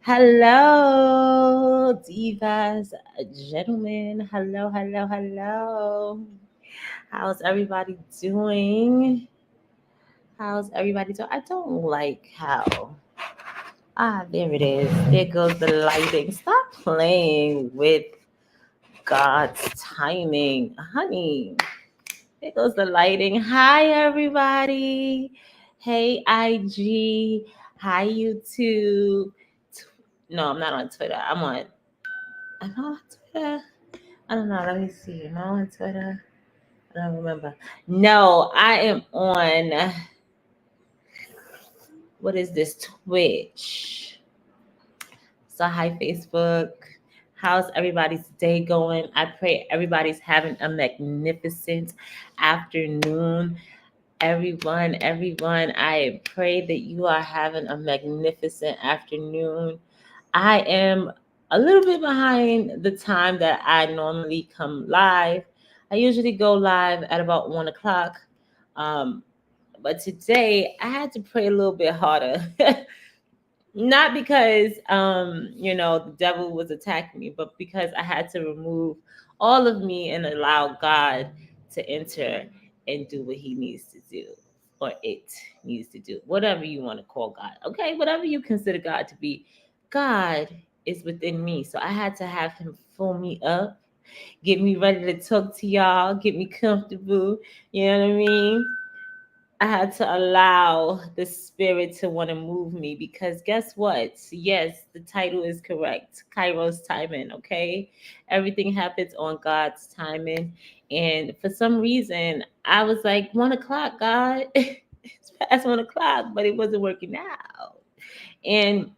Hello, divas, gentlemen. Hello, hello, hello. How's everybody doing? How's everybody doing? I don't like how. There it is. There goes the lighting. Stop playing with God's timing, honey. There goes the lighting. Hi, everybody. Hey, IG. Hi, YouTube. No, I'm not on Twitter. I'm on Twitter. I don't know. Let me see. Am I on Twitter? I don't remember. No, I am on. What is this? Twitch. So hi, Facebook. How's everybody's day going? I pray everybody's having a magnificent afternoon. Everyone, I pray that you are having a magnificent afternoon. I am a little bit behind the time that I normally come live. I usually go live at about 1 o'clock. Um, but today I had to pray a little bit harder. Not because the devil was attacking me, but because I had to remove all of me and allow God to enter and do what he needs to do, or it needs to do, whatever you want to call God. Okay, whatever you consider God to be. God is within me. So I had to have him fill me up, get me ready to talk to y'all, get me comfortable. You know what I mean? I had to allow the spirit to want to move me because guess what? Yes, the title is correct. Kairos timing, okay? Everything happens on God's timing. And for some reason, I was like, 1 o'clock, God. It's past 1 o'clock, but it wasn't working out. And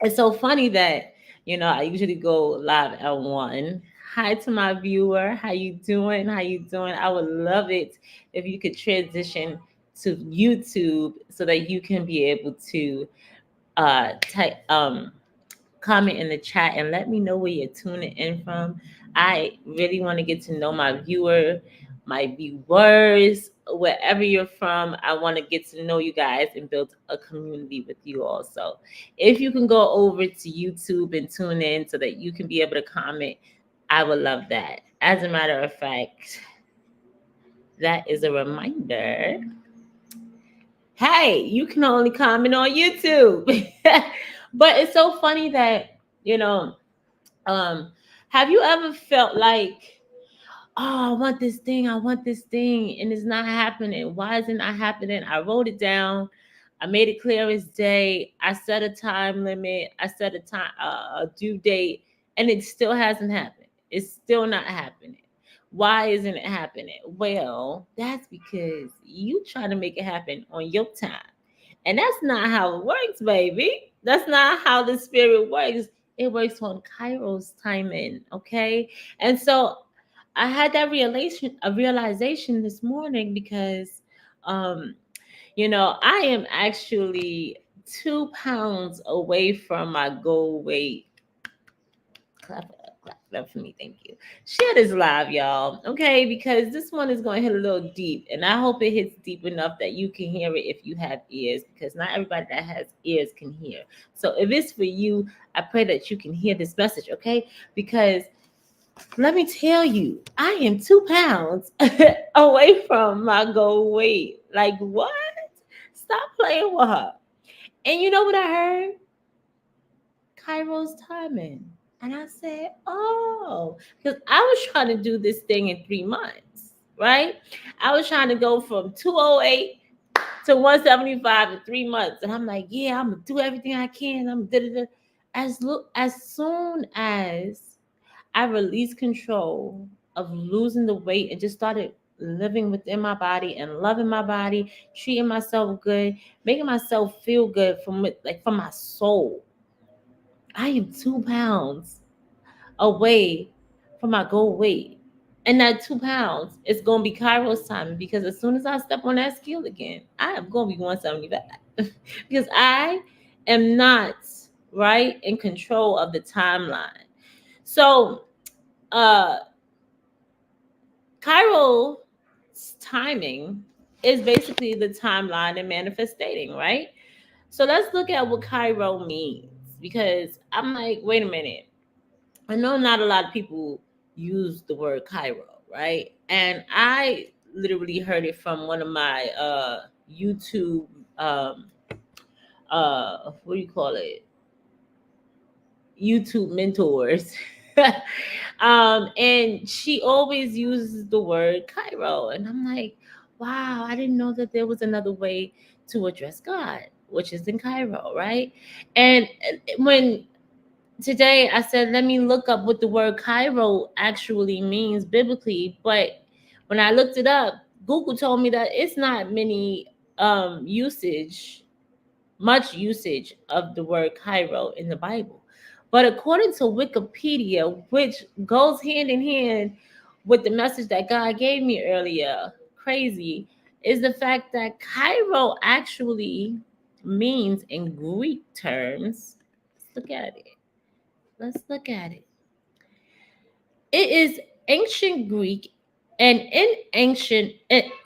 it's so funny that, I usually go live at 1. Hi to my viewer. How you doing? How you doing? I would love it if you could transition to YouTube so that you can be able to type comment in the chat and let me know where you're tuning in from. I really want to get to know my viewers, wherever you're from. I want to get to know you guys and build a community with you also. If you can go over to YouTube and tune in so that you can be able to comment, I would love that. As a matter of fact, that is a reminder. Hey, you can only comment on YouTube. But it's so funny that, you know, um, have you ever felt like, oh, I want this thing, and it's not happening? Why is it not happening? I wrote it down. I made it clear as day. I set a time limit. I set a due date, and it still hasn't happened. It's still not happening. Why isn't it happening? Well, that's because you try to make it happen on your time. And that's not how it works, baby. That's not how the spirit works. It works on Kairos timing, okay? And so I had that realization this morning because um, I am actually 2 pounds away from my goal weight. Clap it up for me, thank you. Share this live, y'all, okay? Because this one is going to hit a little deep, and I hope it hits deep enough that you can hear it if you have ears, because not everybody that has ears can hear. So if it's for you, I pray that you can hear this message, okay? Because let me tell you, I am 2 pounds away from my goal weight. Like, what? Stop playing with her. And you know what I heard? Kairos timing. And I said, oh, because I was trying to do this thing in 3 months, right? I was trying to go from 208 to 175 in 3 months. And I'm like, yeah, I'm going to do everything I can. I'm da-da-da. As soon as I released control of losing the weight and just started living within my body and loving my body, treating myself good, making myself feel good from my soul. I am 2 pounds away from my goal weight. And that 2 pounds is gonna be Kairos time because as soon as I step on that scale again, I am gonna be 175 because I am not right in control of the timeline. So uh Chiral timing is basically the timeline and manifesting, right? So let's look at what Cairo means. because I'm like, wait a minute. I know not a lot of people use the word Cairo, right? And I literally heard it from one of my YouTube what do you call it? YouTube mentors. And she always uses the word Cairo. And I'm like, wow, I didn't know that there was another way to address God, which is in Cairo, right? And when today I said, let me look up what the word Cairo actually means biblically. But when I looked it up, Google told me that it's not much usage of the word Cairo in the Bible. But according to Wikipedia, which goes hand in hand with the message that God gave me earlier, crazy, is the fact that Cairo actually means in Greek terms. Let's look at it. Let's look at it. It is ancient Greek, and it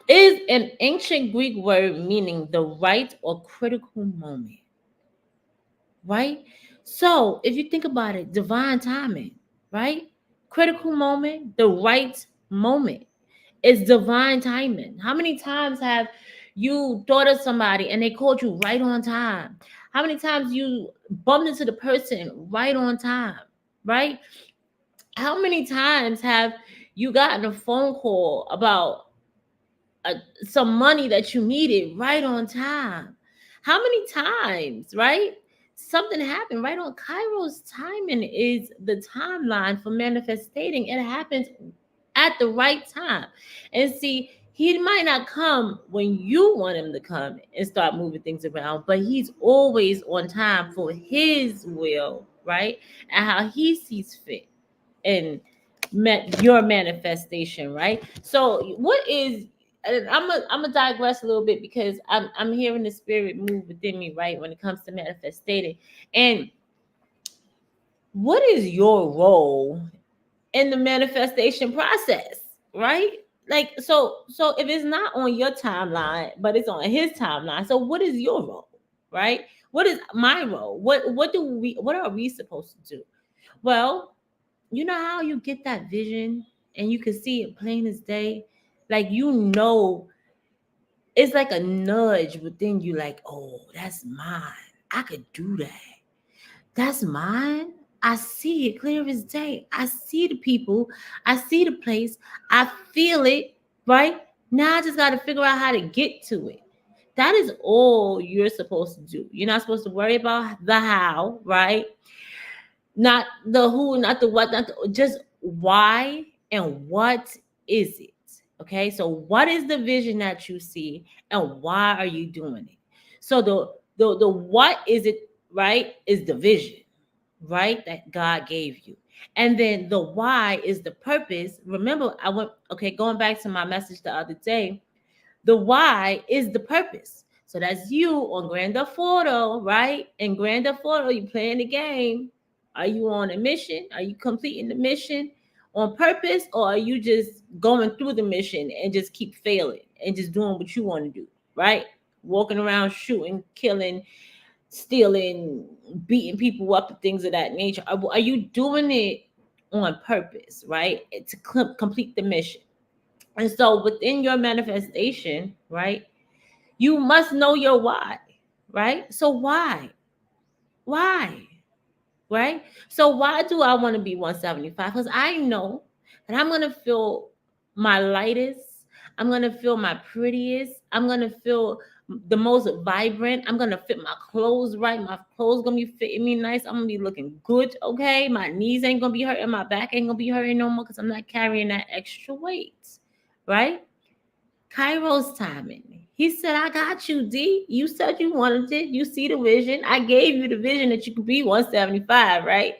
is an ancient Greek word meaning the right or critical moment, right? So if you think about it, divine timing, right? Critical moment, the right moment. It's divine timing. How many times have you thought of somebody and they called you right on time? How many times you bumped into the person right on time, right? How many times have you gotten a phone call about uh, some money that you needed right on time? How many times, right? Something happened right on. Kairos timing is the timeline for manifesting. It happens at the right time. And see, he might not come when you want him to come and start moving things around, but he's always on time for his will, right? And how he sees fit and met your manifestation, right? So what is, and I'm gonna digress a little bit because I'm hearing the spirit move within me, right, when it comes to manifesting. And what is your role in the manifestation process, right? Like, so if it's not on your timeline but it's on his timeline, so what is your role, right? What is my role? What are we supposed to do? Well, you know how you get that vision and you can see it plain as day, like, it's like a nudge within you, like, oh, that's mine. I could do that. That's mine. I see it clear as day. I see the people. I see the place. I feel it, right? Now I just got to figure out how to get to it. That is all you're supposed to do. You're not supposed to worry about the how, right? Not the who, not the what, not the, just why and what is it? Okay, so what is the vision that you see and why are you doing it? So the what is it, right, is the vision, right, that God gave you. And then the why is the purpose. Remember, I went, okay, going back to my message the other day, the why is the purpose. So that's you on Grand Theft Auto, right? In Grand Theft Auto, you playing the game. Are you on a mission? Are you completing the mission on purpose, or are you just going through the mission and just keep failing and just doing what you want to do, right? Walking around shooting, killing, stealing, beating people up, and things of that nature. Are you doing it on purpose, right? To complete the mission. And so within your manifestation, right, you must know your why, right? So why? Why? Right? So why do I want to be 175? Because I know that I'm going to feel my lightest. I'm going to feel my prettiest. I'm going to feel the most vibrant. I'm going to fit my clothes right. My clothes going to be fitting me nice. I'm going to be looking good, okay? My knees ain't going to be hurting. My back ain't going to be hurting no more because I'm not carrying that extra weight, right? Kairos timing. He said, I got you, D. You said you wanted it. You see the vision. I gave you the vision that you could be 175, right?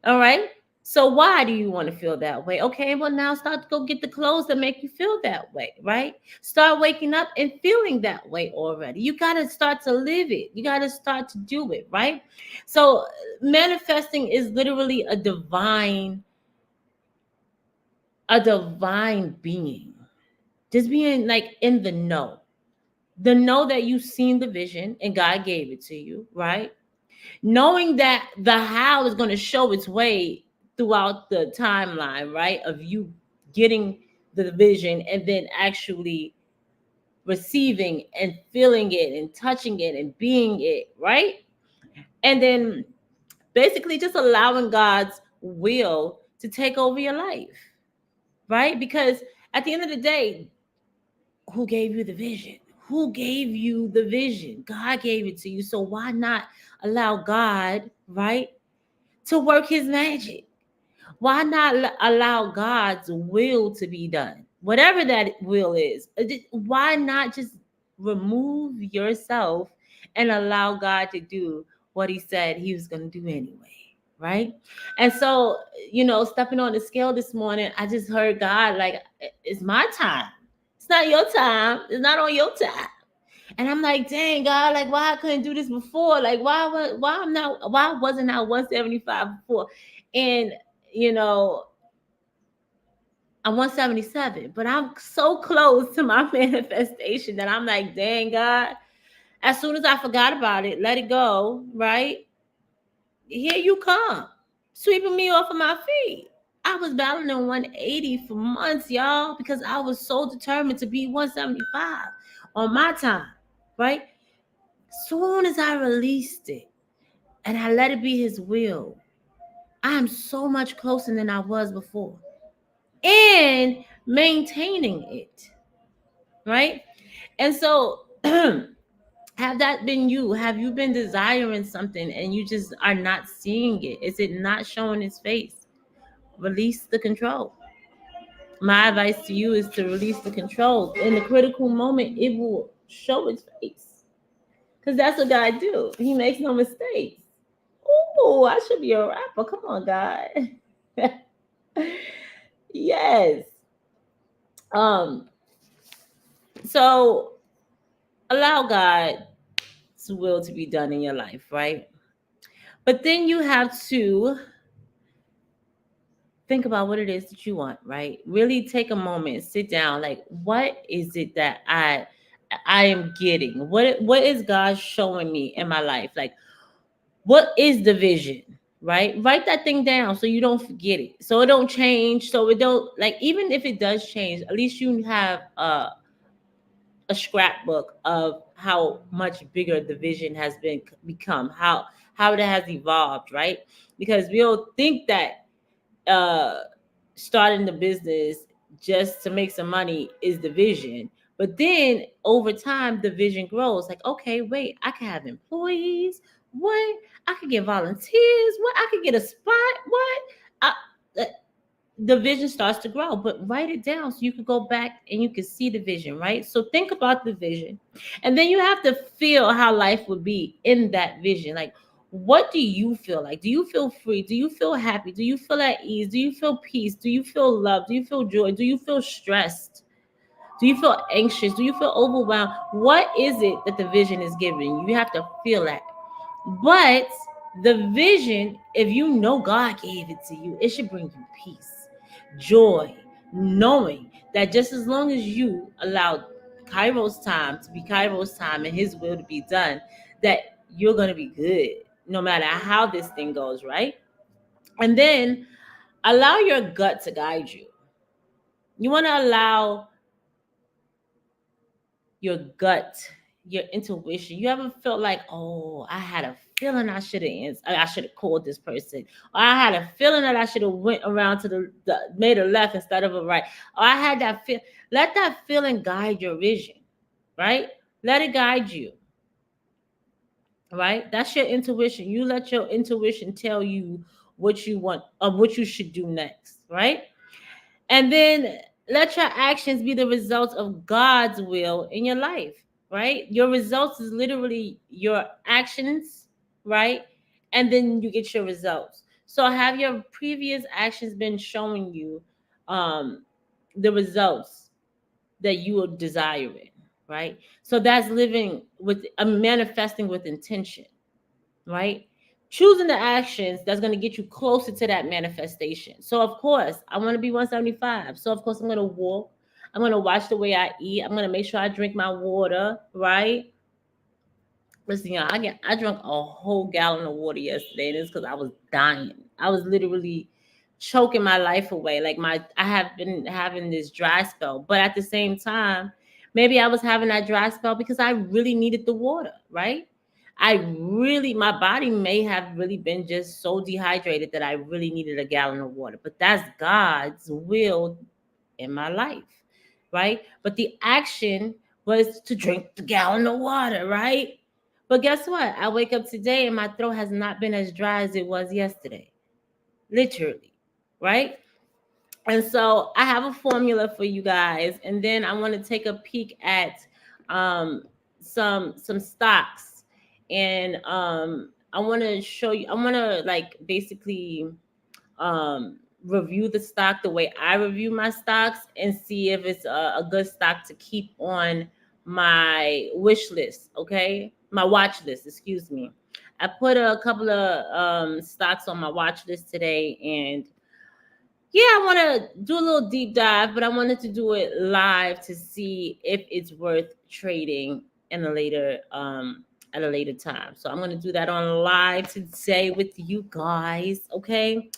All right. So why do you want to feel that way? Okay, well, now start to go get the clothes that make you feel that way, right? Start waking up and feeling that way already. You got to start to live it. You got to start to do it, right? So manifesting is literally a divine being. Just being like in the know that you've seen the vision and God gave it to you, right? Knowing that the how is going to show its way throughout the timeline, right? Of you getting the vision and then actually receiving and feeling it and touching it and being it, right? And then basically just allowing God's will to take over your life, right? Because at the end of the day, who gave you the vision? Who gave you the vision? God gave it to you. So why not allow God, right, to work his magic? Why not allow God's will to be done? Whatever that will is. Why not just remove yourself and allow God to do what he said he was going to do anyway, right? And so, stepping on the scale this morning, I just heard God like, it's my time. It's not your time. It's not on your time. And I'm like, dang God, like why I couldn't do this before? Like why wasn't I 175 before? And you know, I'm 177, but I'm so close to my manifestation that I'm like, dang God, as soon as I forgot about it, let it go, right? Here you come, sweeping me off of my feet. I was battling 180 for months, y'all, because I was so determined to be 175 on my time, right? Soon as I released it and I let it be his will, I am so much closer than I was before. And maintaining it, right? And so, have that been you? Have you been desiring something and you just are not seeing it? Is it not showing its face? Release the control. My advice to you is to release the control. In the critical moment, it will show its face. Because that's what God do. He makes no mistakes. Oh, I should be a rapper. Come on, God. Yes. Um, so allow God's will to be done in your life, right? But then you have to think about what it is that you want, right? Really take a moment, sit down, like what is it that I am getting? What is God showing me in my life? Like what is the vision? Right? Write that thing down so you don't forget it. So it don't change. So it don't, like, even if it does change, at least you have a scrapbook of how much bigger the vision has become, how it has evolved, right? Because we'll think that uh starting the business just to make some money is the vision, but then over time the vision grows. Like, okay, wait, I can have employees. What? I could get volunteers. What? I could get a spot. What? I, uh, the vision starts to grow. But write it down so you can go back and you can see the vision, right? So think about the vision, and then you have to feel how life would be in that vision. Like, what do you feel like? Do you feel free? Do you feel happy? Do you feel at ease? Do you feel peace? Do you feel love? Do you feel joy? Do you feel stressed? Do you feel anxious? Do you feel overwhelmed? What is it that the vision is giving you? You have to feel that. But the vision, if you know God gave it to you, it should bring you peace, joy, knowing that just as long as you allow Kairos time to be Kairos time and his will to be done, that you're going to be good no matter how this thing goes, right? And then allow your gut to guide you. You want to allow your gut, your intuition. You ever felt like, oh, I had a feeling I should have called this person, or I had a feeling that I should have went around to the made a left instead of a right, or I had that feel. Let that feeling guide your vision, right? Let it guide you, right? That's your intuition. You let your intuition tell you what you want or what you should do next, right? And then let your actions be the results of God's will in your life, right? Your results is literally your actions, right? And then you get your results. So have your previous actions been showing you um, the results that you are desiring, right? So that's living with manifesting with intention, right? Choosing the actions that's going to get you closer to that manifestation. So, of course, I want to be 175. So, of course, I'm going to walk. I'm going to watch the way I eat. I'm going to make sure I drink my water, right? Listen, y'all, I drank a whole gallon of water yesterday, and it's because I was dying. I was literally choking my life away. Like I have been having this dry spell, but at the same time, maybe I was having that dry spell because I really needed the water, right? My body may have really been just so dehydrated that I really needed a gallon of water. But that's God's will in my life, right? But the action was to drink the gallon of water, right? But guess what? I wake up today and my throat has not been as dry as it was yesterday, literally, right? And so I have a formula for you guys, and then I want to take a peek at um, some stocks, and I want to show you. I want to like basically um, review the stock the way I review my stocks and see if it's a good stock to keep on my wish list. Okay, my watch list. Excuse me. I put a couple of stocks on my watch list today, and yeah, I want to do a little deep dive, but I wanted to do it live to see if it's worth trading in a later at a later time. So I'm going to do that on live today with you guys, okay?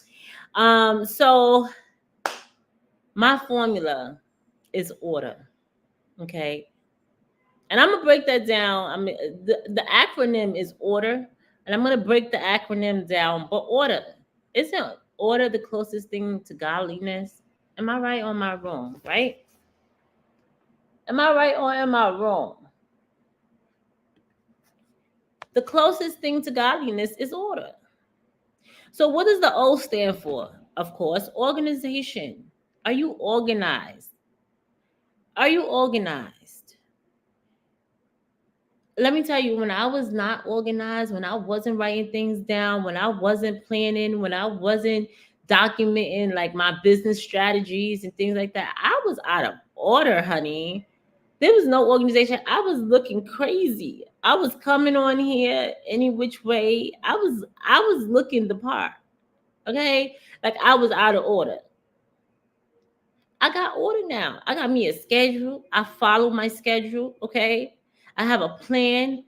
So my formula is order, okay? And I'm going to break that down. I mean the acronym is order, and I'm going to break the acronym down, but order isn't order the closest thing to godliness? Am I right or am I wrong? Right? Am I right or am I wrong? The closest thing to godliness is order. So, what does the O stand for? Of course, organization. Are you organized? Are you organized? Let me tell you, when I was not organized, when I wasn't writing things down, when I wasn't planning, when I wasn't documenting like my business strategies and things like that, I was out of order, honey. There was no organization. I was looking crazy. I was coming on here any which way. I was looking the part. Okay? Like I was out of order. I got order now. I got me a schedule. I follow my schedule, okay? I have a plan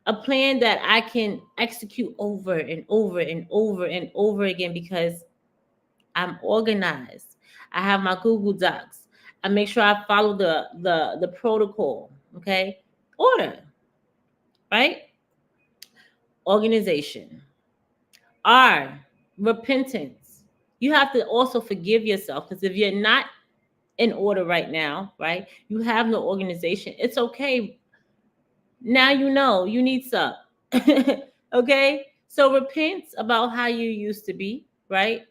that I can execute over and over and over and over again because I'm organized. I have my Google Docs. I make sure I follow the protocol, okay? Order, right? Organization. R, repentance. You have to also forgive yourself because if you're not in order right now, right? You have no organization. It's okay. Now you know you need some. Okay? So repent about how you used to be, right?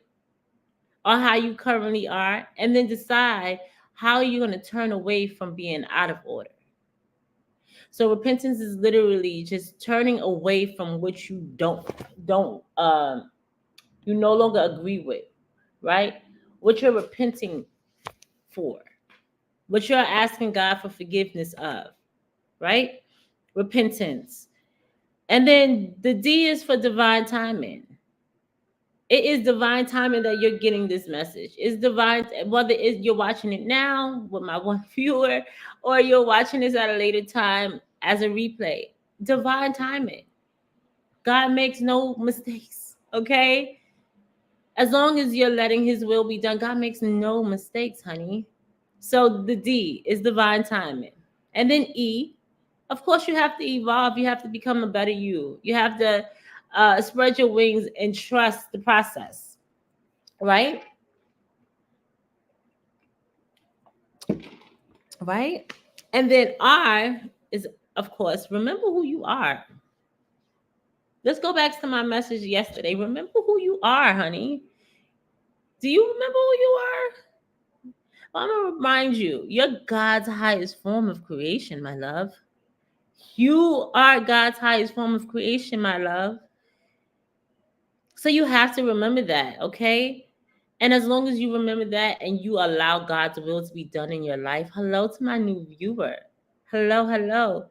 Or how you currently are, and then decide how you're going to turn away from being out of order. So repentance is literally just turning away from what you don't you no longer agree with, right? What you're repenting for, what you're asking God for forgiveness of, right? Repentance. And then the D is for divine timing. It is divine timing that you're getting this message. It's divine, whether it's you're watching it now with my one viewer or you're watching this at a later time as a replay. Divine timing. God makes no mistakes, okay? As long as you're letting his will be done, God makes no mistakes, honey. So the D is divine timing. And then E, of course, you have to evolve. You have to become a better you. You have to spread your wings and trust the process, right? Right? And then R is, of course, remember who you are. Let's go back to my message yesterday. Remember who you are, honey. Do you remember who you are? Well, I'm going to remind you, you're God's highest form of creation, my love. You are God's highest form of creation, my love. So you have to remember that, okay? And as long as you remember that and you allow God's will to be done in your life, hello to my new viewer. Hello, hello.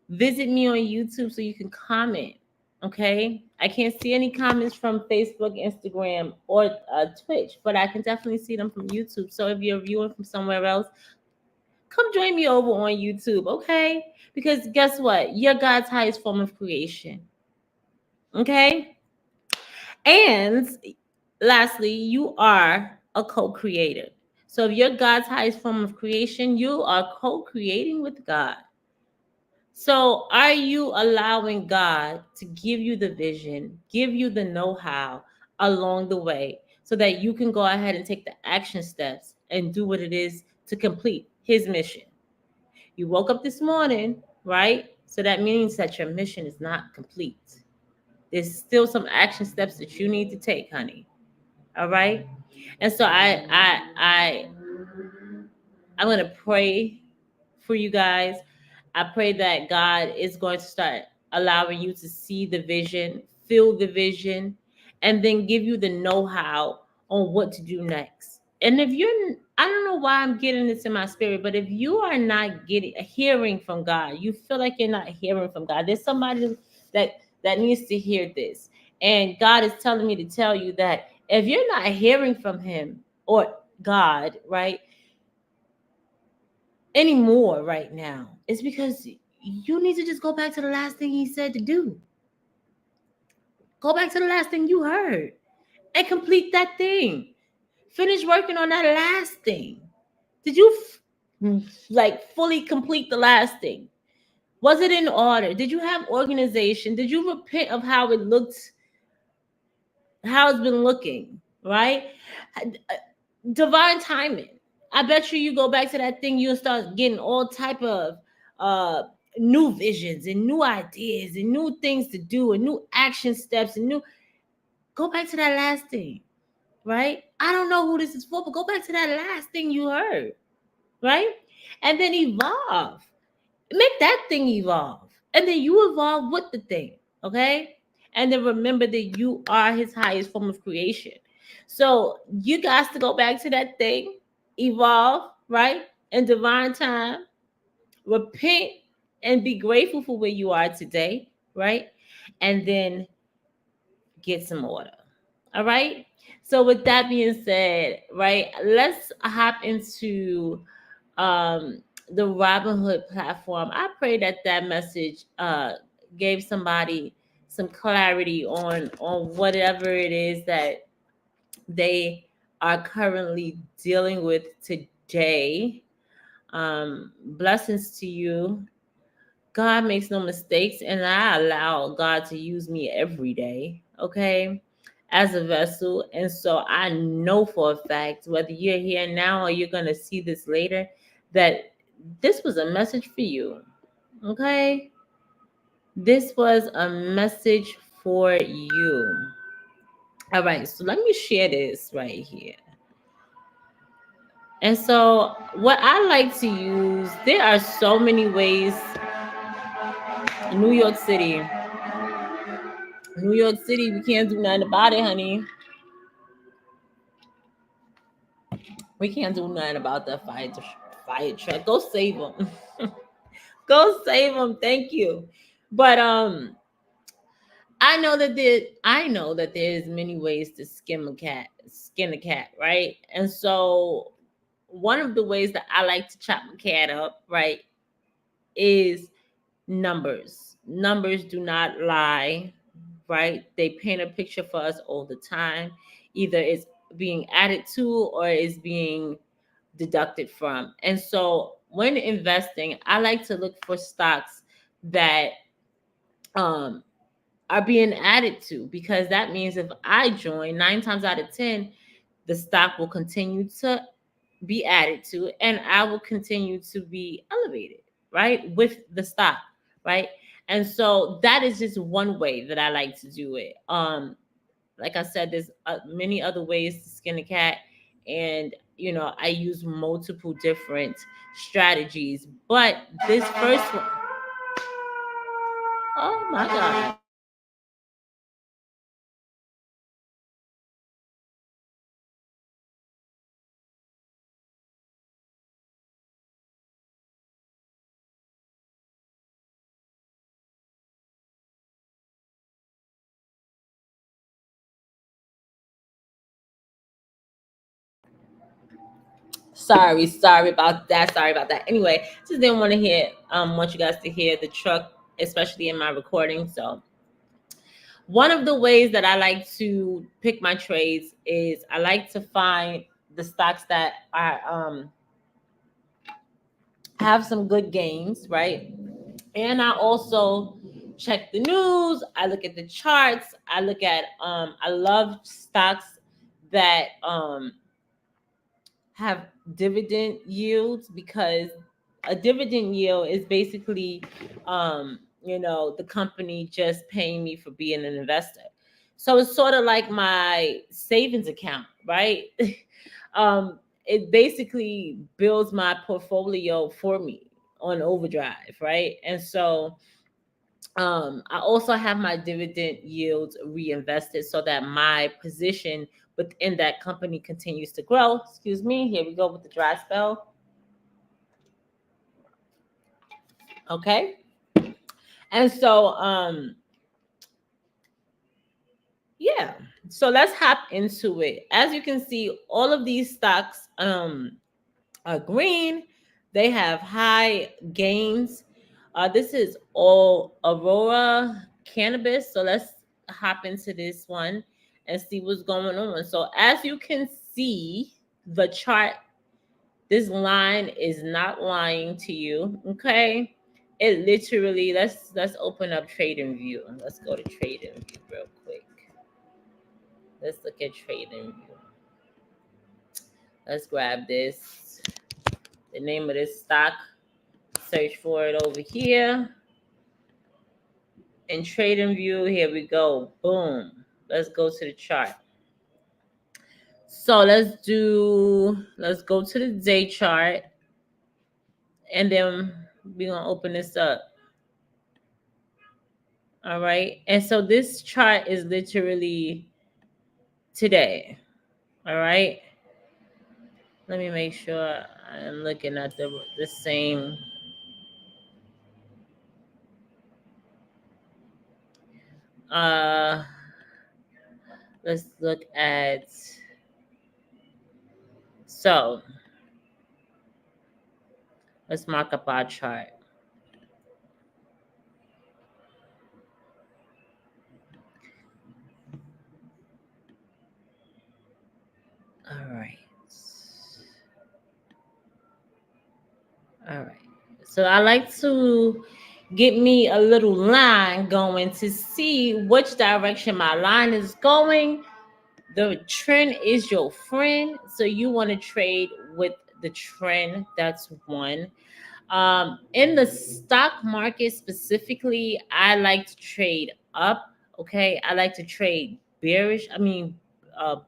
Visit me on YouTube so you can comment, okay? I can't see any comments from Facebook, Instagram, or Twitch, but I can definitely see them from YouTube. So if you're viewing from somewhere else, come join me over on YouTube, okay? Because guess what? You're God's highest form of creation. Okay? And lastly, you are a co-creator. So if you're God's highest form of creation, you are co-creating with God. So are you allowing God to give you the vision, give you the know-how along the way so that you can go ahead and take the action steps and do what it is to complete his mission? You woke up this morning, right? So that means that your mission is not complete. There's still some action steps that you need to take, honey. All right? And so I'm going to pray for you guys. I pray that God is going to start allowing you to see the vision, feel the vision, and then give you the know-how on what to do next. And if you're, I don't know why I'm getting this in my spirit, but if you are not getting hearing from God, you feel like you're not hearing from God. There's somebody that needs to hear this. And God is telling me to tell you that if you're not hearing from him or God, right? Anymore right now, it's because you need to just go back to the last thing he said to do. Go back to the last thing you heard and complete that thing. Finish working on that last thing. Did you like fully complete the last thing? Was it in order? Did you have organization? Did you repent of how it looked, how it's been looking, right? Divine timing. I bet you go back to that thing, you'll start getting all type of uh new visions and new ideas and new things to do and new action steps and new, go back to that last thing, right? I don't know who this is for, but go back to that last thing you heard, right? And then evolve. Make that thing evolve. And then you evolve with the thing, okay? And then remember that you are his highest form of creation. So you guys to go back to that thing, evolve, right? In divine time, repent and be grateful for where you are today, right? And then get some order. All right. So with that being said, right, let's hop into the Robinhood platform. I pray that that message gave somebody some clarity on whatever it is that they are currently dealing with today. Blessings to you. God makes no mistakes, and I allow God to use me every day, okay, as a vessel. And so I know for a fact, whether you're here now or you're going to see this later, that this was a message for you, okay? This was a message for you. All right, so let me share this right here. And so, what I like to use, there are so many ways. New York City. New York City, we can't do nothing about it, honey. We can't do nothing about that fire truck. Go save them. Go save them. Thank you. But I know that there's many ways to skin a cat, right? And so one of the ways that I like to chop my cat up, right, is numbers. Numbers do not lie, right? They paint a picture for us all the time. Either it's being added to or is being deducted from. And so when investing, I like to look for stocks that um are being added to, because that means if I join, 9 times out of 10, the stock will continue to be added to and I will continue to be elevated, right? With the stock, right? And so that is just one way that I like to do it. Like I said, there's many other ways to skin a cat, and I use multiple different strategies. But this first one, oh my God. Sorry about that. Sorry about that. Anyway, just didn't want to hear want you guys to hear the truck, especially in my recording. So one of the ways that I like to pick my trades is I like to find the stocks that are have some good gains, right? And I also check the news. I look at the charts. I love stocks that have dividend yields, because a dividend yield is basically the company just paying me for being an investor. So it's sort of like my savings account, right? It basically builds my portfolio for me on overdrive, right? And so I also have my dividend yields reinvested so that my position within that company continues to grow. Excuse me. Here we go with the dry spell. Okay. And so, yeah. So let's hop into it. As you can see, all of these stocks are green. They have high gains. This is all Aurora cannabis. So let's hop into this one and see what's going on. So as you can see, the chart, this line is not lying to you. Okay. It literally, let's open up Trading View. Let's go to Trading View real quick. Let's look at Trading View. Let's grab this. The name of this stock. Search for it over here. In Trading View, here we go. Boom. Let's go to the chart. So let's go to the day chart, and then we're gonna open this up. All right. And so this chart is literally today. All right. Let me make sure I'm looking at the same. Uh let's look at, so let's mark up our chart. All right. All right. So I like to get me a little line going to see which direction my line is going. The trend is your friend. So you want to trade with the trend. That's one. In the stock market specifically, I like to trade up. Okay, I like to trade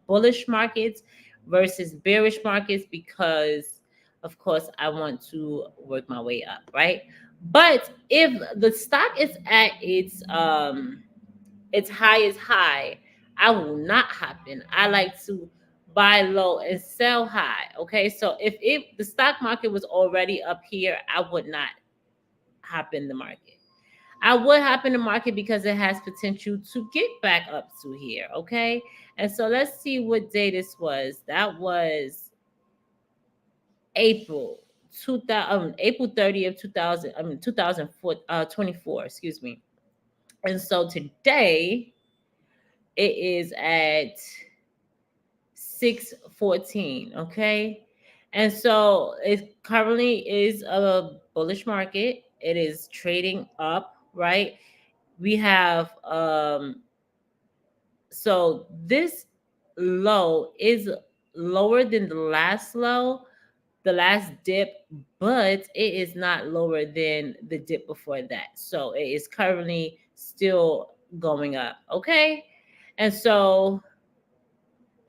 bullish markets versus bearish markets, because, of course, I want to work my way up, right? But if the stock is at its highest high, I will not happen. I like to buy low and sell high. Okay. So if the stock market was already up here, I would not hop in the market. I would hop in the market because it has potential to get back up to here. Okay. And so let's see what day this was. That was April 2000, April 30th, 2000, 2004, 24, excuse me. And so today it is at 6:14. Okay. And so it currently is a bullish market. It is trading up, right? We have so this low is lower than the last low, the last dip, but it is not lower than the dip before that. So it is currently still going up. Okay. And so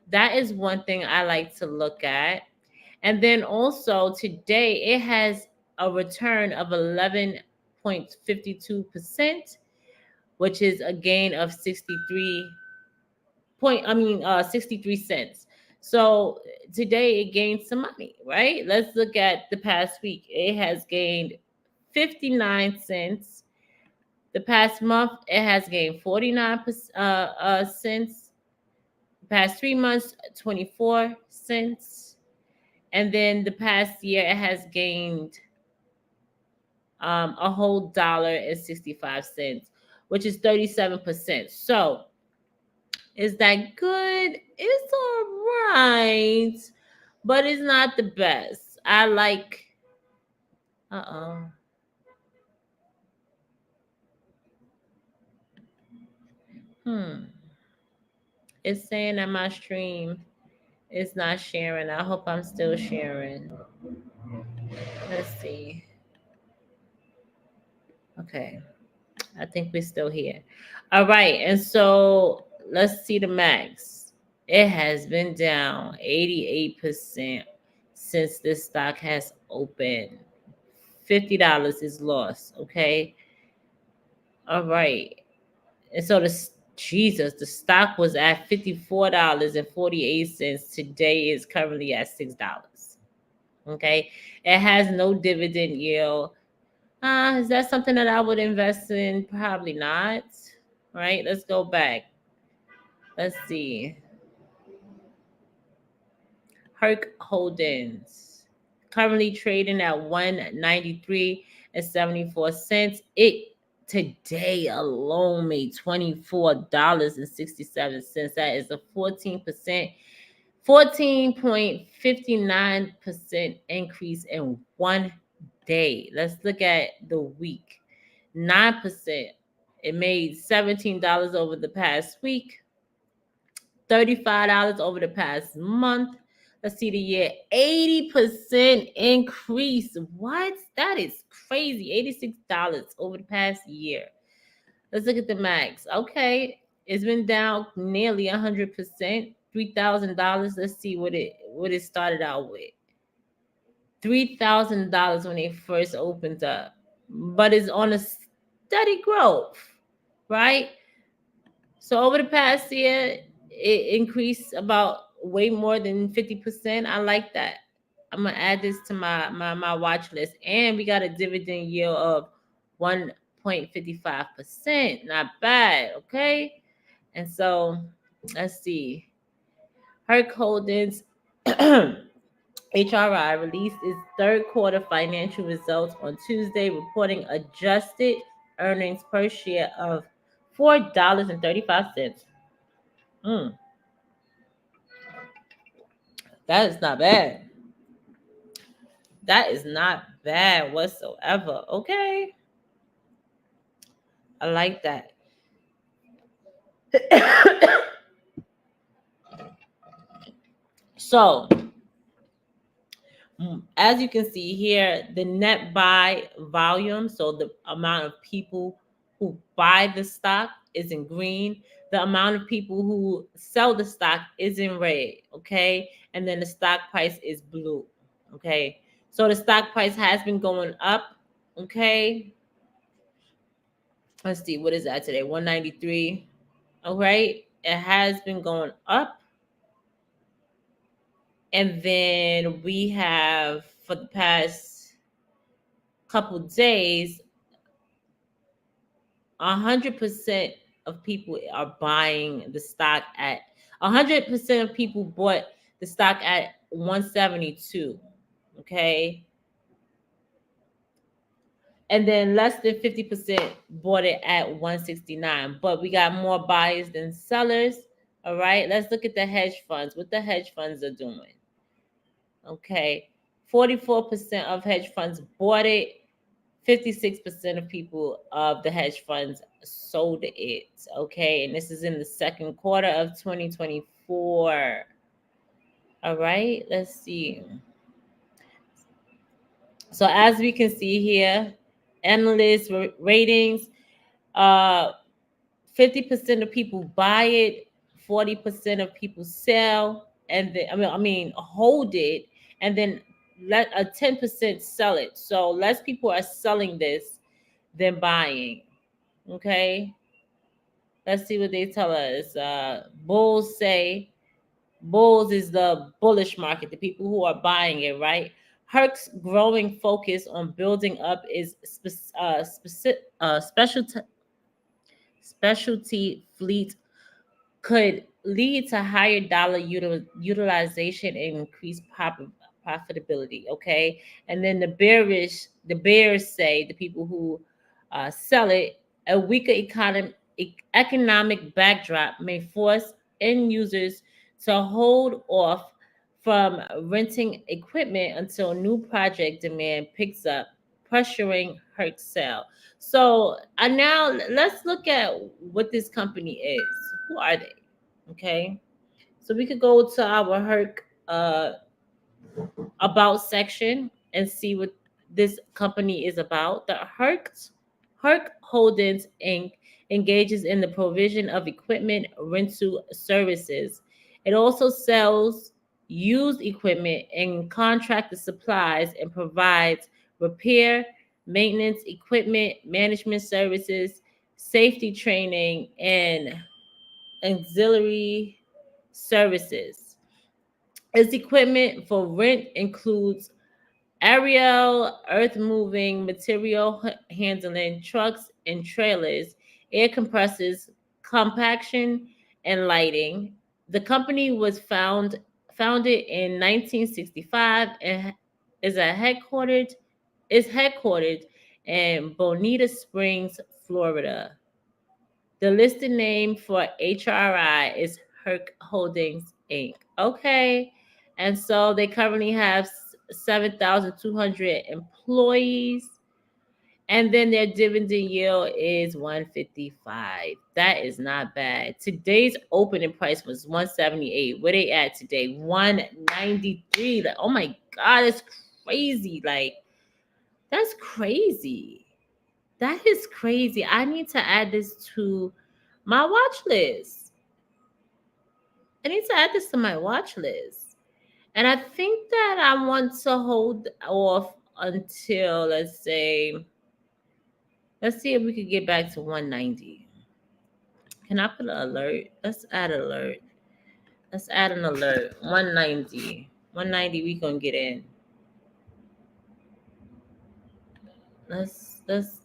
that is one thing I like to look at. And then also today it has a return of 11.52%, which is a gain of 63 cents. So today it gained some money, right? Let's look at the past week. It has gained 59 cents. The past month it has gained 49 cents. The past 3 months, 24 cents. And then the past year, it has gained a whole $1.65, which is 37%. So is that good? It's all right, but it's not the best. I like, uh-oh. Hmm. It's saying that my stream is not sharing. I hope I'm still sharing. Let's see. Okay. I think we're still here. All right. And so let's see the max. It has been down 88% since this stock has opened. $50 is lost. Okay. All right. And so the stock was at $54.48. Today is currently at $6. Okay. It has no dividend yield. Is that something that I would invest in? Probably not. Right? Let's go back. Let's see. Herc Holdings. Currently trading at 193.74. It today alone made $24.67. That is a 14.59% increase in one day. Let's look at the week. 9%. It made $17 over the past week, $35 over the past month. Let's see the year. 80% increase. What? That is crazy. $86 over the past year. Let's look at the max. Okay. It's been down nearly 100%. $3,000. Let's see what it started out with. $3,000 when it first opened up, but it's on a steady growth, right? So over the past year, it increased about way more than 50%. I like that. I'm gonna add this to my watch list, and we got a dividend yield of 1.55%. Not bad, okay? And so let's see. Herc Holdings HRI released its third quarter financial results on Tuesday, reporting adjusted earnings per share of $4.35. Mm, that is not bad. That is not bad whatsoever. Okay. I like that. So, as you can see here, the net buy volume, so the amount of people who buy the stock is in green. The amount of people who sell the stock is in red, okay? And then the stock price is blue, okay? So the stock price has been going up, okay? Let's see, what is that today? 193. All right. It has been going up. And then we have for the past couple days, 100% of people are buying the stock at 100% of people bought the stock at 172. Okay. And then less than 50% bought it at 169. But we got more buyers than sellers. All right. Let's look at the hedge funds. What the hedge funds are doing. Okay. 44% of hedge funds bought it. 56% of people of the hedge funds sold it. Okay. And this is in the second quarter of 2024. All right. Let's see. So as we can see here, analyst ratings, uh, 50% of people buy it, 40% of people sell, and then I mean hold it, and then let a 10% sell it. So less people are selling this than buying. Okay. Let's see what they tell us. Bulls is the bullish market, the people who are buying it, right? Herc's growing focus on building up is specialty fleet could lead to higher dollar utilization and increased profitability. Okay, and then the bears say, the people who sell it, a weaker economic backdrop may force end users to hold off from renting equipment until new project demand picks up, pressuring Herc sale. So now let's look at what this company is. Who are they? Okay, so we could go to our Herc about section and see what this company is about. The Herc Holdings Inc. engages in the provision of equipment rental services. It also sells used equipment and contracted supplies and provides repair, maintenance, equipment management services, safety training, and auxiliary services. Its equipment for rent includes aerial, earth moving, material handling, trucks and trailers, air compressors, compaction, and lighting. The company was founded in 1965 and is a headquartered is headquartered in Bonita Springs, Florida. The listed name for HRI is Herc Holdings Inc. Okay. And so they currently have 7,200 employees. And then their dividend yield is 155. That is not bad. Today's opening price was 178. Where they at today? 193. Like, oh my God, that's crazy. Like, that's crazy. That is crazy. I need to add this to my watch list. I need to add this to my watch list. And I think that I want to hold off until, let's see if we could get back to 190. Can I put an alert? Let's add an alert. Let's add an alert. 190. 190, we gonna get in. Let's let's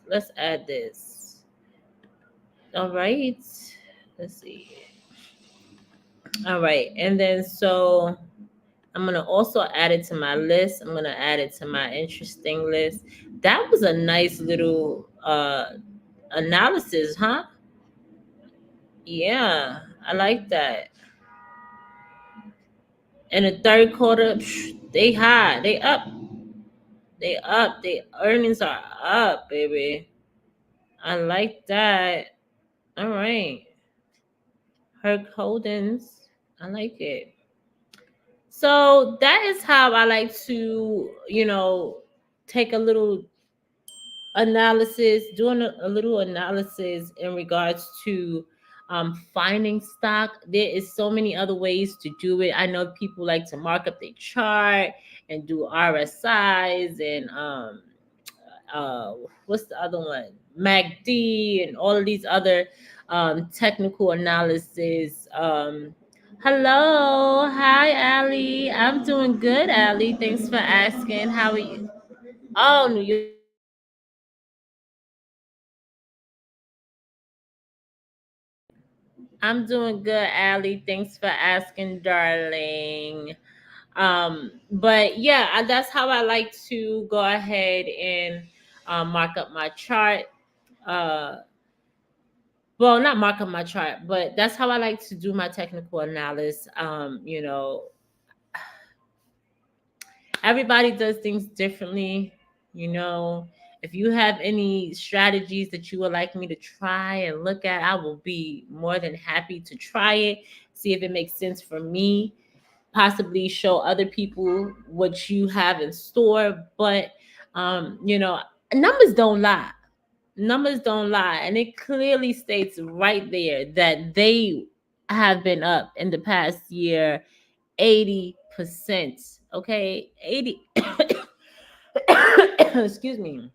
let's add this. All right. Let's see. All right. And then so I'm gonna also add it to my list. I'm gonna add it to my interesting list. That was a nice little analysis, huh? Yeah, I like that. In the third quarter, they high, they up, they earnings are up, baby. I like that. All right, Herc Holdings, I like it. So that is how I like to, take a little analysis, doing a little analysis in regards to finding stock. There is so many other ways to do it. I know people like to mark up their chart and do RSIs and uh, what's the other one? MACD and all of these other technical analysis. Hello, hi Ali. I'm doing good, Ali. Thanks for asking. How are you? Oh, New York. I'm doing good, Allie. Thanks for asking, darling. But yeah, that's how I like to go ahead and mark up my chart. Uh, well, not mark up my chart, but that's how I like to do my technical analysis. Everybody does things differently. you know if you have any strategies that you would like me to try and look at, I will be more than happy to try it, see if it makes sense for me, possibly show other people what you have in store. But numbers don't lie. Numbers don't lie, and it clearly states right there that they have been up in the past year 80%. Okay, 80 excuse me,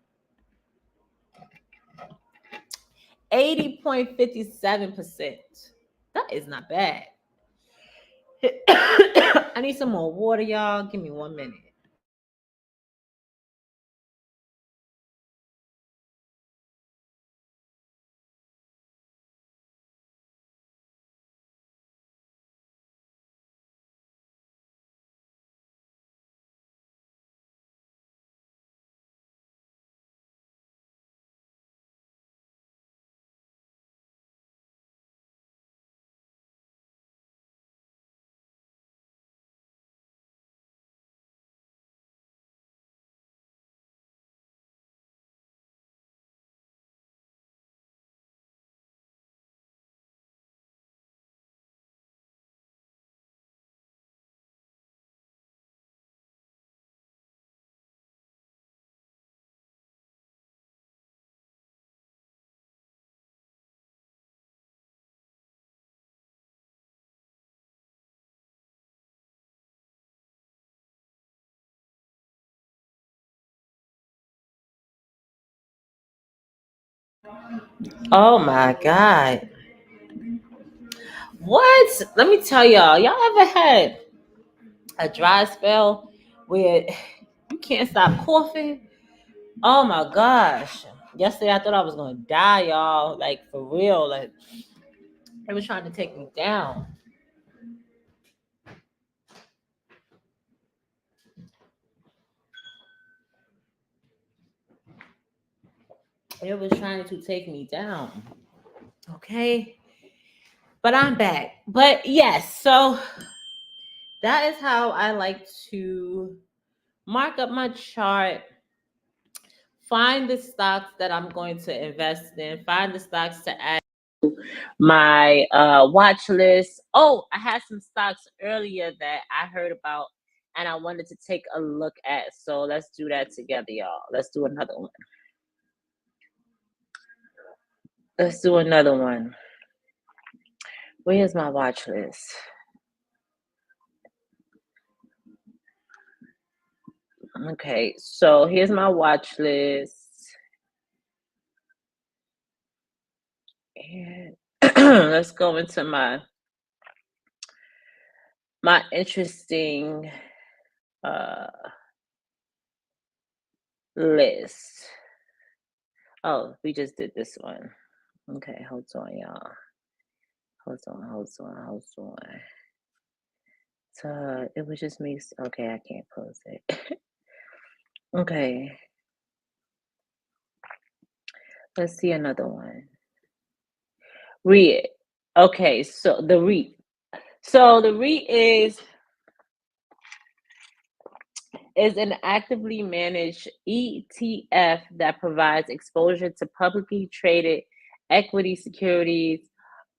80.57%. That is not bad. I need some more water, y'all. Give me 1 minute. Oh my God. What? Let me tell y'all ever had a dry spell where you can't stop coughing? Oh my gosh. Yesterday I thought I was gonna die, y'all. Like for real. Like they were trying to take me down. They was trying to take me down. Okay. But I'm back. But yes, so that is how I like to mark up my chart, find the stocks that I'm going to invest in, find the stocks to add my watch list. Oh, I had some stocks earlier that I heard about and I wanted to take a look at. So let's do that together, y'all. Let's do another one. Let's do another one. Where's my watch list? Okay, so here's my watch list. And let's go into my interesting uh list. Oh, we just did this one. Okay, hold on, y'all. Hold on. So it was just me. Okay, I can't close it. Okay, let's see another one. REIT. Okay, so the REIT. So the REIT is an actively managed ETF that provides exposure to publicly traded equity securities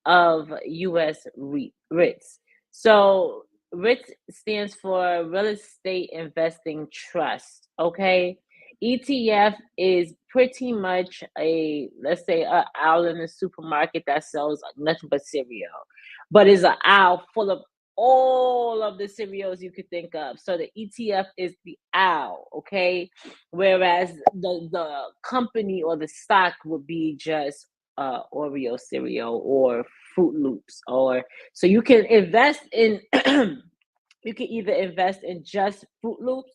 of U.S. REITs. So REITs stands for Real Estate Investing Trust. Okay, ETF is pretty much a, let's say, a aisle in the supermarket that sells nothing but cereal, but is an aisle full of all of the cereals you could think of. So the ETF is the owl, okay? Whereas the company or the stock would be just Oreo cereal or Fruit Loops, or so you can invest in. You can either invest in just Fruit Loops,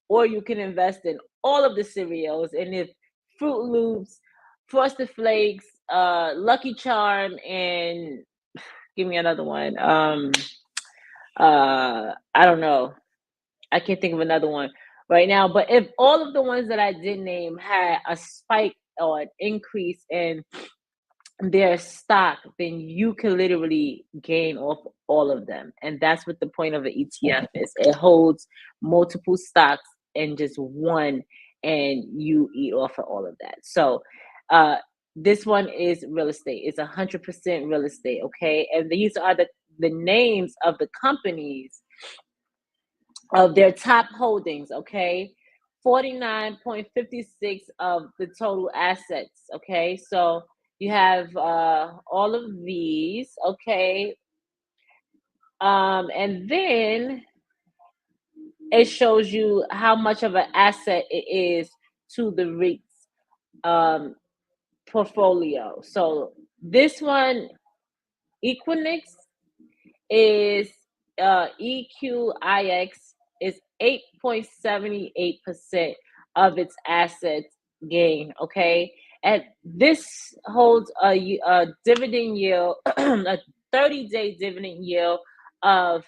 or you can invest in all of the cereals. And if Fruit Loops, Frosted Flakes, Lucky Charm, and give me another one. I don't know. I can't think of another one right now. But if all of the ones that I did name had a spike or an increase in their stock, then you can literally gain off all of them. And that's what the point of an ETF is. It holds multiple stocks in just one, and you eat off of all of that. So this one is real estate. It's 100% real estate, okay? And these are the names of the companies of their top holdings, okay? 49.56 of the total assets, okay? So you have all of these, okay? And then it shows you how much of an asset it is to the REITs portfolio. So this one, Equinix, is EQIX is 8.78% of its assets gain. Okay, and this holds a dividend yield, a 30-day dividend yield of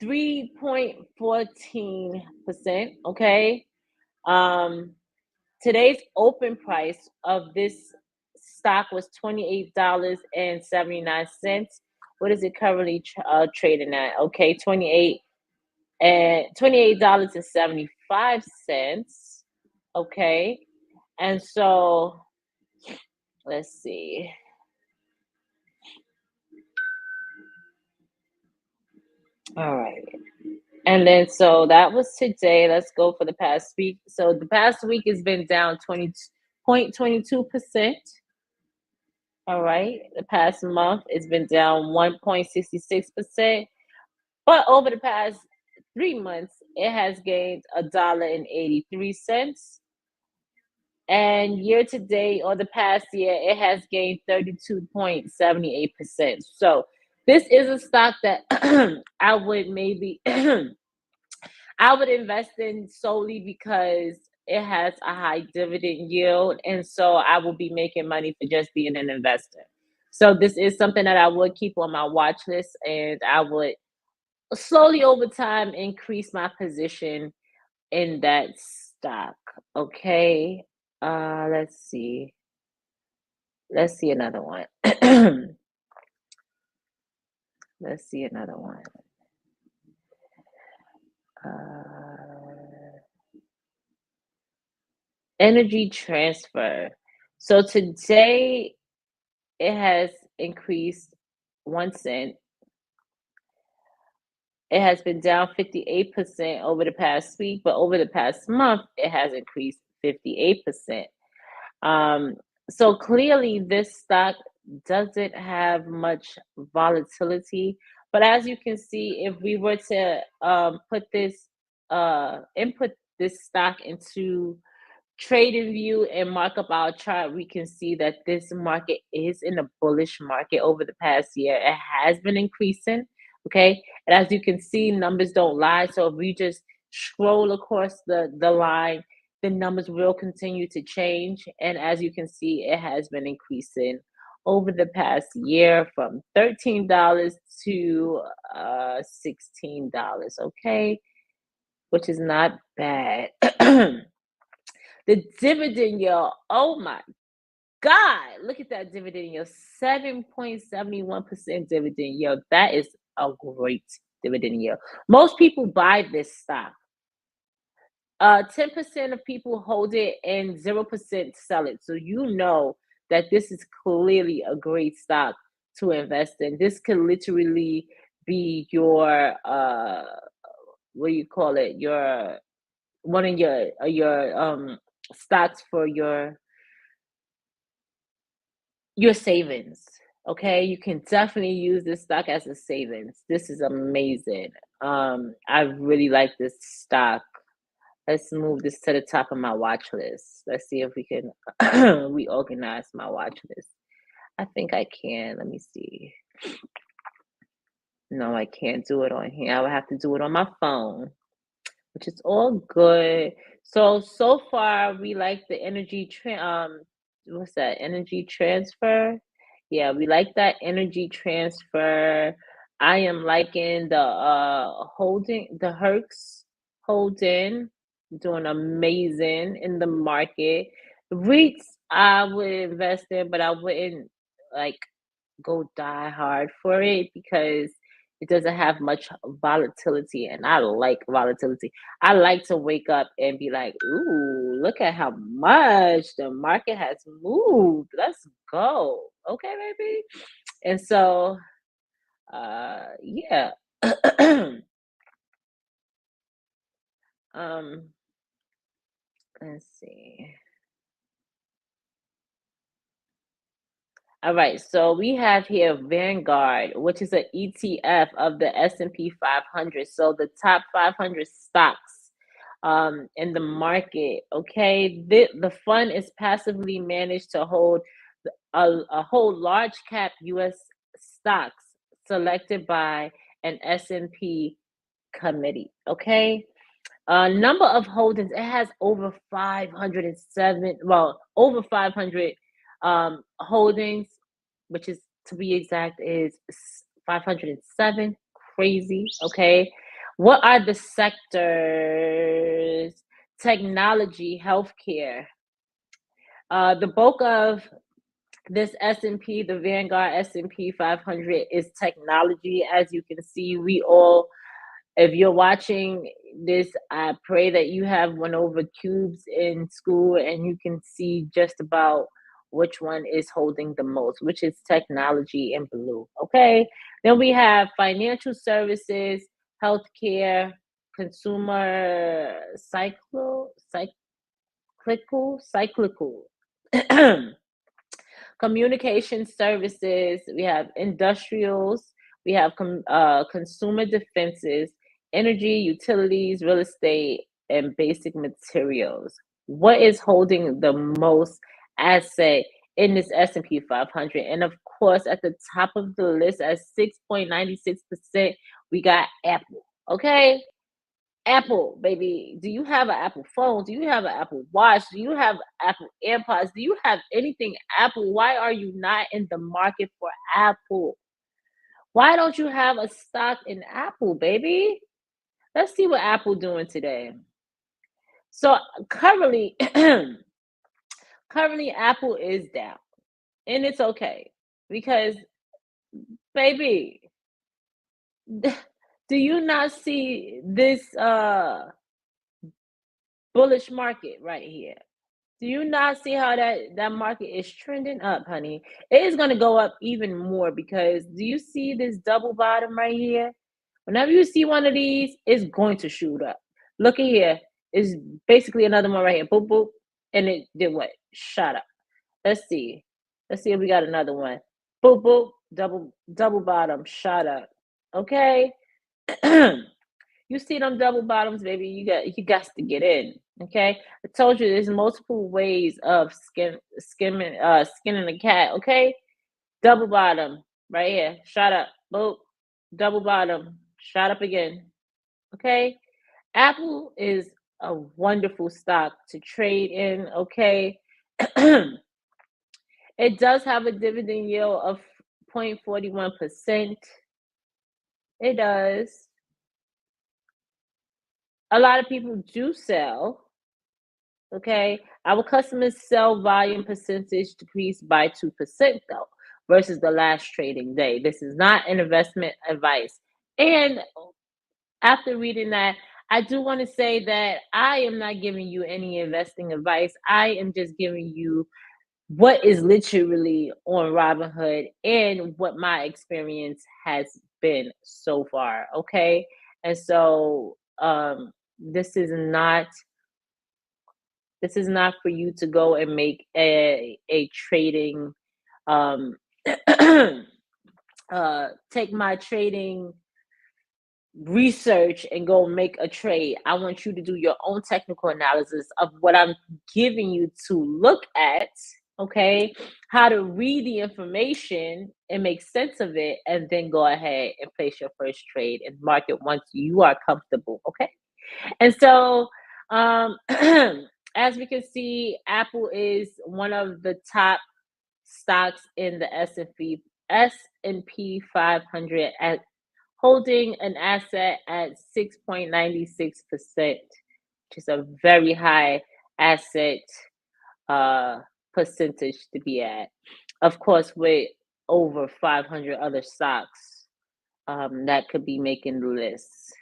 3.14%. Okay, um, today's open price of this stock was $28.79. What is it currently trading at? Okay, $28.75. Okay, and so let's see. All right. And then so that was today. Let's go for the past week. So the past week has been down 20.22%. All right. The past month it's been down 1.66%. But over the past 3 months, it has gained $1.83. And year to date or the past year, it has gained 32.78%. So this is a stock that I would maybe I would invest in solely because it has a high dividend yield. And so I will be making money for just being an investor. So this is something that I would keep on my watch list, and I would slowly over time increase my position in that stock. Okay. Let's see. Let's see another one. Let's see another one. Uh, Energy transfer. So today it has increased 1 cent. It has been down 58% over the past week, but over the past month, it has increased 58%. Um, so clearly, this stock doesn't have much volatility. But as you can see, if we were to input this stock into trade view and mark up our chart, we can see that this market is in a bullish market over the past year. It has been increasing, okay? And as you can see, numbers don't lie. So if we just scroll across the line, the numbers will continue to change. And as you can see, it has been increasing over the past year from $13 to $16, okay? Which is not bad. The dividend yield, oh my God, look at that dividend yield, 7.71% dividend yield. That is a great dividend yield. Most people buy this stock. 10% of people hold it and 0% sell it. So you know that this is clearly a great stock to invest in. This could literally be your what do you call it? Your one of your stocks for your savings. Okay, you can definitely use this stock as a savings. This is amazing. I really like this stock. Let's move this to the top of my watch list. Let's see if we can reorganize my watch list. I think I can. Let me see. No, I can't do it on here. I would have to do it on my phone, which is all good. So far we like the what's that? Energy transfer. Yeah, we like that energy transfer. I am liking the holding the Hertz holding, doing amazing in the market. REITs I would invest in, but I wouldn't like go die hard for it because it doesn't have much volatility, and I like volatility. I like to wake up and be like, "Ooh, look at how much the market has moved. Let's go." Okay, baby. And so yeah. um let's see. All right, so we have here Vanguard, which is an ETF of the S&P 500. So the top 500 stocks in the market. Okay, the fund is passively managed to hold a whole large cap U.S. stocks selected by an S&P committee. Okay, number of holdings, it has over 507, well, over 500 holdings, which is, to be exact, is 507. Crazy. Okay, what are the sectors? Technology, healthcare. The bulk of this S&P, the Vanguard S&P 500, is technology. As you can see, we all, if you're watching this, I pray that you have went over cubes in school and you can see just about which one is holding the most, which is technology in blue. Okay. Then we have financial services, healthcare, consumer, cyclical. Communication services, we have industrials, we have consumer defenses, energy, utilities, real estate, and basic materials. What is holding the most asset in this S&P 500? And of course, at the top of the list at 6.96%, we got Apple. Okay? Apple, baby. Do you have an Apple phone? Do you have an Apple Watch? Do you have Apple AirPods? Do you have anything Apple? Why are you not in the market for Apple? Why don't you have a stock in Apple, baby? Let's see what Apple doing today. So currently, currently Apple is down, and it's okay because, baby, do you not see this bullish market right here? Do you not see how that market is trending up, honey? It is going to go up even more because do you see this double bottom right here? Whenever you see one of these, it's going to shoot up. Look at here. It's basically another one right here. Boop boop. And it did what? Shot up. Let's see. Let's see if we got another one. Boop boop. Double bottom. Shot up. Okay. You see them double bottoms, baby. You got to get in. Okay. I told you there's multiple ways of skinning a cat. Okay. Double bottom right here. Shot up. Boop. Double bottom. Shot up again. Okay. Apple is a wonderful stock to trade in. Okay. It does have a dividend yield of 0.41%. It does. A lot of people do sell. Okay. Our customers sell volume percentage decreased by 2% though, versus the last trading day. This is not an investment advice. And after reading that, I do want to say that I am not giving you any investing advice. I am just giving you what is literally on Robinhood and what my experience has been so far. Okay. And so this is not for you to go and make a trading um take my trading research and go make a trade. I want you to do your own technical analysis of what I'm giving you to look at, okay? How to read the information and make sense of it, and then go ahead and place your first trade and market once you are comfortable, okay? And so, as we can see, Apple is one of the top stocks in the S&P 500 at holding an asset at 6.96%, which is a very high asset uh, percentage to be at. Of course, with over 500 other stocks that could be making the list.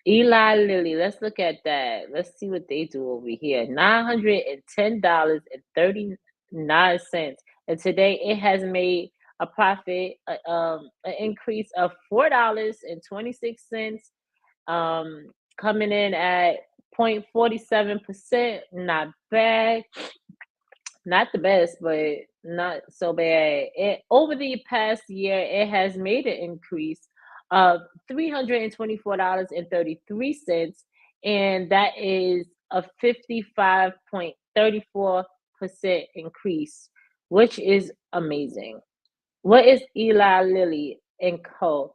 Eli Lilly, let's look at that. Let's see what they do over here. $910.39. And today it has made a profit, an increase of $4.26, coming in at 0.47%. Not bad. Not the best, but not so bad. Over the past year, it has made an increase of $324.33, and that is a 55.34% increase, which is amazing. What is Eli Lilly and Co?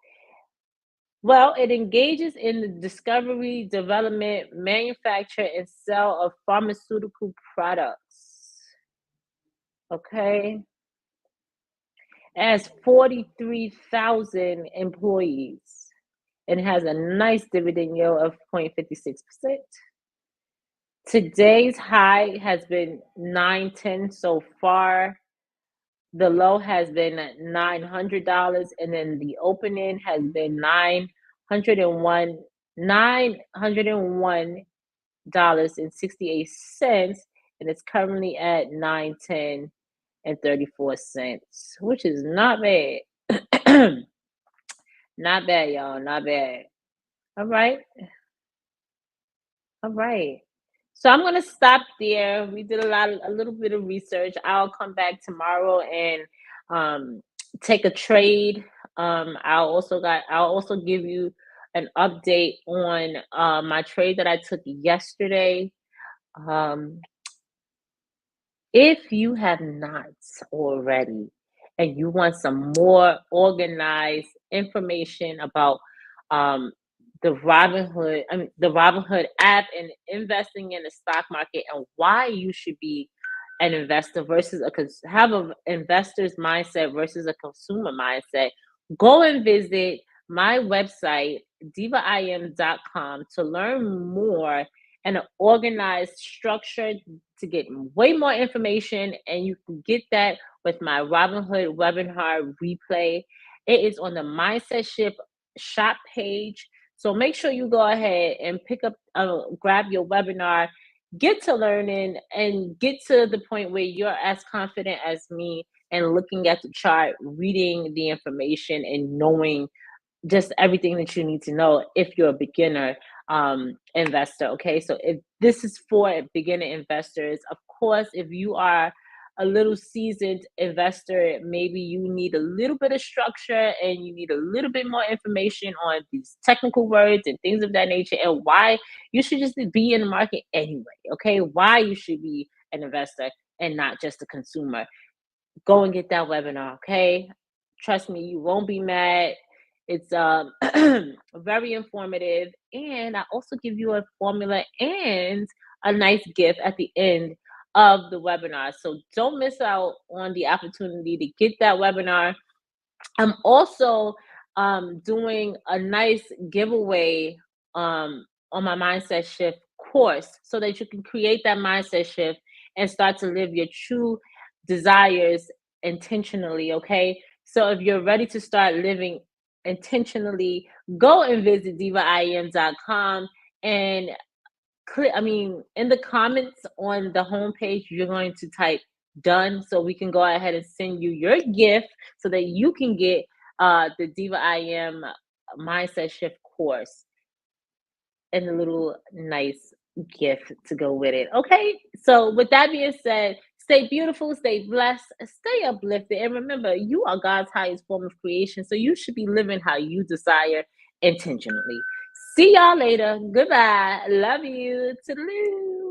Well, it engages in the discovery, development, manufacture, and sale of pharmaceutical products. Okay. It has 43,000 employees and has a nice dividend yield of 0.56%. Today's high has been 910 so far. The low has been at $900, and then the opening has been 901.68, and it's currently at 910.34, which is not bad. Not bad, y'all. Not bad. All right. All right. So I'm gonna stop there. We did a little bit of research. I'll come back tomorrow and um, take a trade. I'll also give you an update on my trade that I took yesterday. Um, if you have not already and you want some more organized information about um, the Robinhood app and investing in the stock market and why you should be an investor versus have an investor's mindset versus a consumer mindset, go and visit my website, divaim.com, to learn more and an organized structure to get way more information, and you can get that with my Robinhood webinar replay. It is on the Mindset Shift shop page. So make sure you go ahead and grab your webinar, get to learning, and get to the point where you're as confident as me and looking at the chart, reading the information, and knowing just everything that you need to know if you're a beginner investor. Okay, so if this is for beginner investors, of course, if you are a little seasoned investor, maybe you need a little bit of structure and you need a little bit more information on these technical words and things of that nature, and why you should just be in the market anyway. Okay, why you should be an investor and not just a consumer. Go and get that webinar, okay? Trust me, you won't be mad. It's very informative, and I also give you a formula and a nice gift at the end of the webinar. So don't miss out on the opportunity to get that webinar. I'm also doing a nice giveaway on my Mindset Shift course so that you can create that mindset shift and start to live your true desires intentionally. Okay. So if you're ready to start living intentionally, go and visit divaim.com and in the comments on the homepage, you're going to type done so we can go ahead and send you your gift so that you can get the Diva IM Mindset Shift course and a little nice gift to go with it. Okay. So, with that being said, stay beautiful, stay blessed, stay uplifted. And remember, you are God's highest form of creation. So, you should be living how you desire intentionally. See y'all later. Goodbye. Love you. Toodaloo.